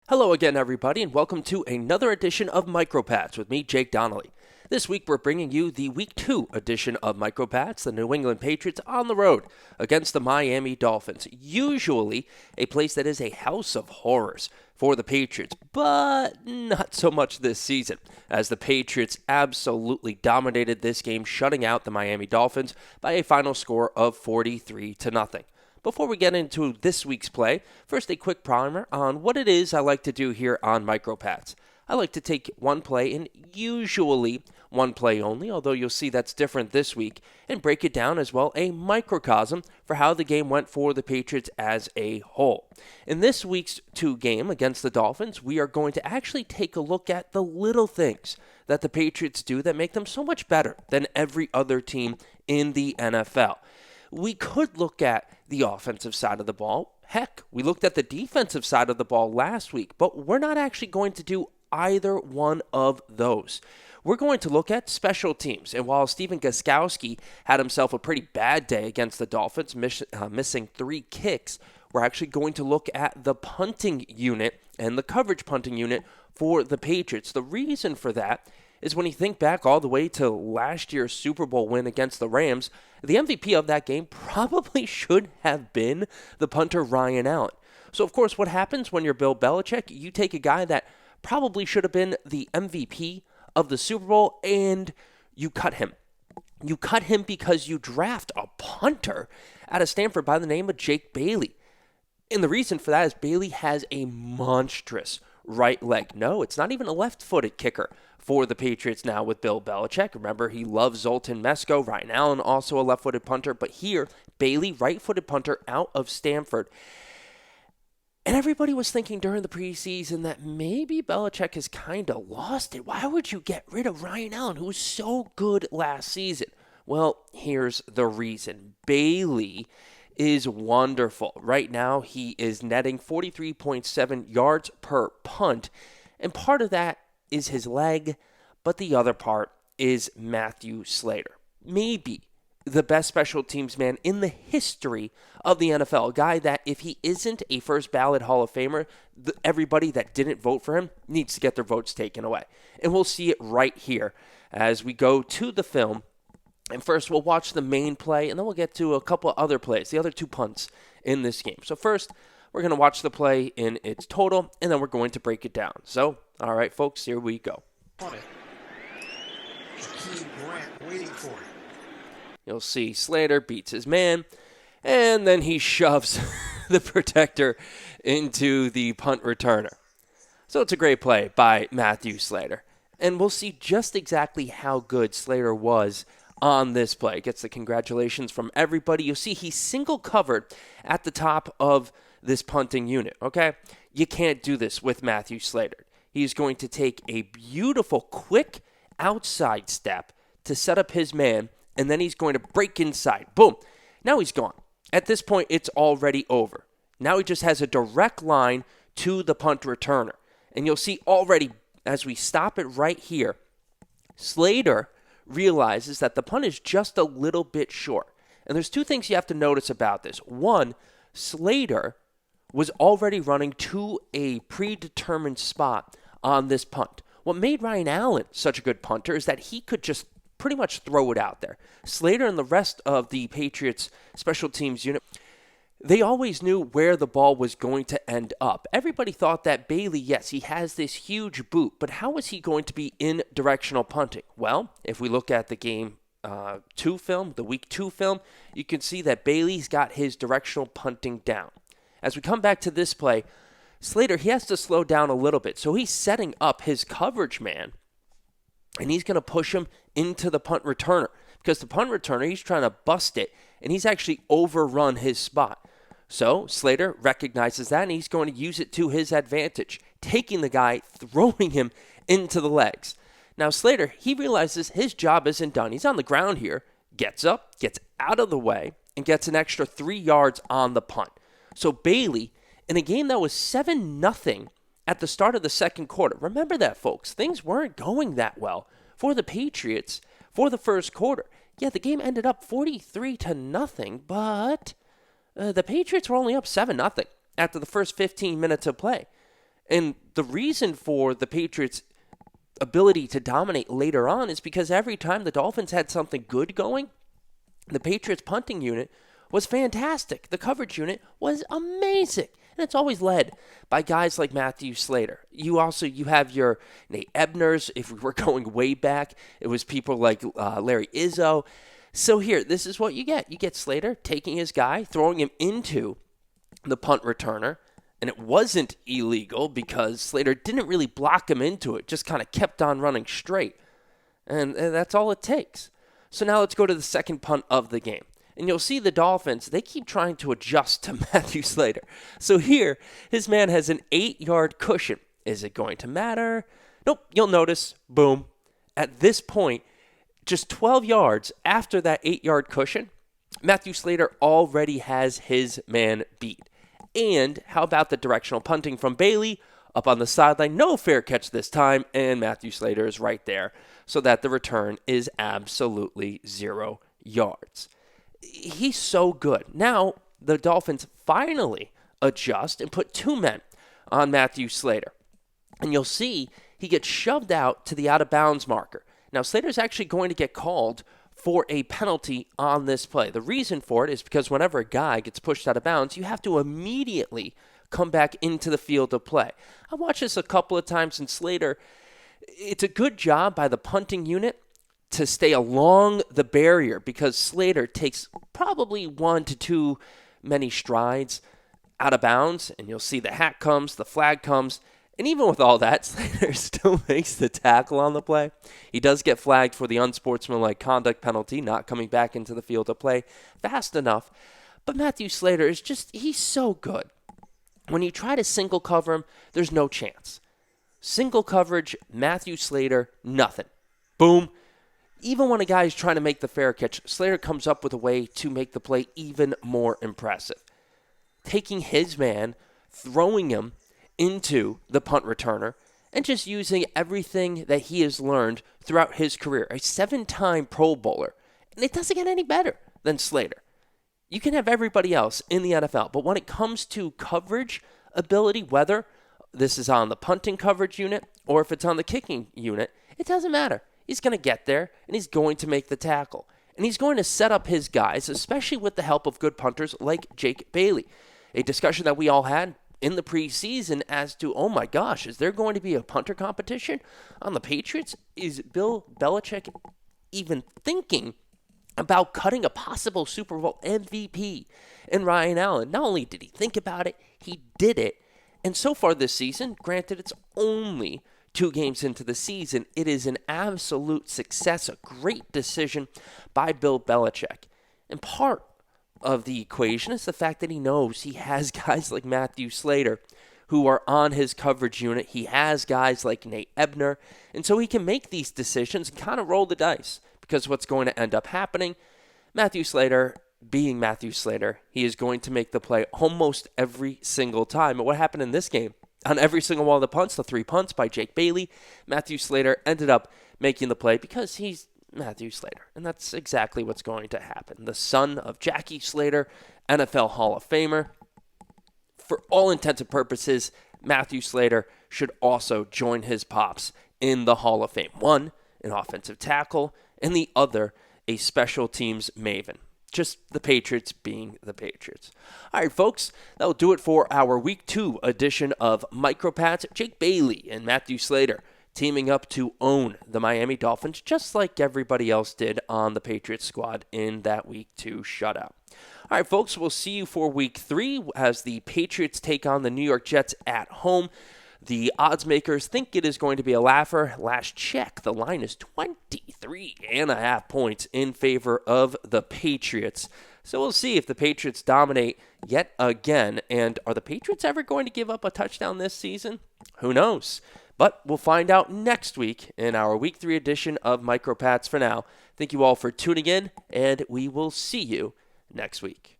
Hello again, everybody, and welcome to another edition of MicroPats with me, Jake Donnelly. This week, we're bringing you the Week 2 edition of MicroPats, the New England Patriots on the road against the Miami Dolphins. Usually a place that is a house of horrors for the Patriots, but not so much this season, as the Patriots absolutely dominated this game, shutting out the Miami Dolphins by a final score of 43-0. Before we get into this week's play, first a quick primer on what it is I like to do here on MicroPats. I like to take one play, and usually one play only, although you'll see that's different this week, and break it down as well, a microcosm for how the game went for the Patriots as a whole. In this week's 2 game against the Dolphins, we are going to actually take a look at the little things that the Patriots do that make them so much better than every other team in the NFL. We could look at the offensive side of the ball. Heck, we looked at the defensive side of the ball last week, but we're not actually going to do either one of those. We're going to look at special teams, and while Stephen Gostkowski had himself a pretty bad day against the Dolphins, missing 3 kicks, we're actually going to look at the punting unit and the coverage punting unit for the Patriots. The reason for that is when you think back all the way to last year's Super Bowl win against the Rams, the MVP of that game probably should have been the punter Ryan Allen. So, of course, what happens when you're Bill Belichick? You take a guy that probably should have been the MVP of the Super Bowl and you cut him. You cut him because you draft a punter out of Stanford by the name of Jake Bailey. And the reason for that is Bailey has a monstrous right leg. No, it's not even a left-footed kicker for the Patriots now with Bill Belichick. Remember, he loves Zoltan Mesko. Ryan Allen, also a left-footed punter. But here, Bailey, right-footed punter out of Stanford. And everybody was thinking during the preseason that maybe Belichick has kind of lost it. Why would you get rid of Ryan Allen, who was so good last season? Well, here's the reason. Bailey is wonderful. Right now, he is netting 43.7 yards per punt, and part of that is his leg, but the other part is Matthew Slater. Maybe the best special teams man in the history of the NFL. A guy that if he isn't a first ballot Hall of Famer, everybody that didn't vote for him needs to get their votes taken away. And we'll see it right here as we go to the film. And first, we'll watch the main play, and then we'll get to a couple other plays, the other 2 punts in this game. So first, we're going to watch the play in its total, and then we're going to break it down. So, all right, folks, here we go. Waiting for it. You'll see Slater beats his man, and then he shoves the protector into the punt returner. So it's a great play by Matthew Slater. And we'll see just exactly how good Slater was on this play. Gets the congratulations from everybody. You'll see he's single covered at the top of this punting unit, okay? You can't do this with Matthew Slater. He's going to take a beautiful, quick outside step to set up his man, and then he's going to break inside. Boom. Now he's gone. At this point, it's already over. Now he just has a direct line to the punt returner. And you'll see already, as we stop it right here, Slater realizes that the punt is just a little bit short. And there's 2 things you have to notice about this. One, Slater was already running to a predetermined spot on this punt. What made Ryan Allen such a good punter is that he could just pretty much throw it out there. Slater and the rest of the Patriots special teams unit, they always knew where the ball was going to end up. Everybody thought that Bailey, yes, he has this huge boot, but how is he going to be in directional punting? Well, if we look at the game 2 film, the week 2 film, you can see that Bailey's got his directional punting down. As we come back to this play, Slater, he has to slow down a little bit. So he's setting up his coverage man, and he's going to push him into the punt returner. Because the punt returner, he's trying to bust it, and he's actually overrun his spot. So Slater recognizes that, and he's going to use it to his advantage, taking the guy, throwing him into the legs. Now Slater, he realizes his job isn't done. He's on the ground here, gets up, gets out of the way, and gets an extra 3 yards on the punt. So Bailey, in a game that was 7-0 at the start of the second quarter, remember that, folks, things weren't going that well for the Patriots for the first quarter. Yeah, the game ended up 43-0, but the Patriots were only up 7-0 after the first 15 minutes of play. And the reason for the Patriots' ability to dominate later on is because every time the Dolphins had something good going, the Patriots punting unit was fantastic. The coverage unit was amazing. And it's always led by guys like Matthew Slater. You have your Nate Ebners. If we were going way back, it was people like Larry Izzo. So here, this is what you get. You get Slater taking his guy, throwing him into the punt returner. And it wasn't illegal because Slater didn't really block him into it, just kind of kept on running straight. And that's all it takes. So now let's go to the second punt of the game. And you'll see the Dolphins, they keep trying to adjust to Matthew Slater. So here, his man has an 8-yard cushion. Is it going to matter? Nope, you'll notice, boom. At this point, just 12 yards after that 8-yard cushion, Matthew Slater already has his man beat. And how about the directional punting from Bailey up on the sideline? No fair catch this time, and Matthew Slater is right there so that the return is absolutely 0 yards. He's so good. Now, the Dolphins finally adjust and put 2 men on Matthew Slater. And you'll see he gets shoved out to the out-of-bounds marker. Now, Slater's actually going to get called for a penalty on this play. The reason for it is because whenever a guy gets pushed out of bounds, you have to immediately come back into the field of play. I watched this a couple of times, and Slater, it's a good job by the punting unit to stay along the barrier because Slater takes probably 1 to 2 many strides out of bounds, and you'll see the hat comes, the flag comes, and even with all that, Slater still makes the tackle on the play. He does get flagged for the unsportsmanlike conduct penalty, not coming back into the field of play fast enough. But Matthew Slater is he's so good. When you try to single cover him, there's no chance. Single coverage, Matthew Slater, nothing. Boom. Even when a guy is trying to make the fair catch, Slater comes up with a way to make the play even more impressive. Taking his man, throwing him into the punt returner, and just using everything that he has learned throughout his career. A 7-time Pro Bowler. And it doesn't get any better than Slater. You can have everybody else in the NFL, but when it comes to coverage ability, whether this is on the punting coverage unit or if it's on the kicking unit, it doesn't matter. He's going to get there, and he's going to make the tackle. And he's going to set up his guys, especially with the help of good punters like Jake Bailey. A discussion that we all had in the preseason as to, oh my gosh, is there going to be a punter competition on the Patriots? Is Bill Belichick even thinking about cutting a possible Super Bowl MVP in Ryan Allen? Not only did he think about it, he did it. And so far this season, granted it's only 2 games into the season, it is an absolute success, a great decision by Bill Belichick. And part of the equation is the fact that he knows he has guys like Matthew Slater who are on his coverage unit. He has guys like Nate Ebner, and so he can make these decisions and kind of roll the dice, because what's going to end up happening, Matthew Slater being Matthew Slater, he is going to make the play almost every single time. And what happened in this game, on every single one of the punts, the 3 punts by Jake Bailey, Matthew Slater ended up making the play because he's Matthew Slater. And that's exactly what's going to happen. The son of Jackie Slater, NFL Hall of Famer. For all intents and purposes, Matthew Slater should also join his pops in the Hall of Fame. One, an offensive tackle, and the other, a special teams maven. Just the Patriots being the Patriots. All right, folks, that'll do it for our Week 2 edition of MicroPats. Jake Bailey and Matthew Slater teaming up to own the Miami Dolphins, just like everybody else did on the Patriots squad in that Week 2 shutout. All right, folks, we'll see you for Week 3 as the Patriots take on the New York Jets at home. The odds makers think it is going to be a laugher. Last check, the line is 23.5 points in favor of the Patriots. So we'll see if the Patriots dominate yet again. And are the Patriots ever going to give up a touchdown this season? Who knows? But we'll find out next week in our Week 3 edition of MicroPats. For now, thank you all for tuning in, and we will see you next week.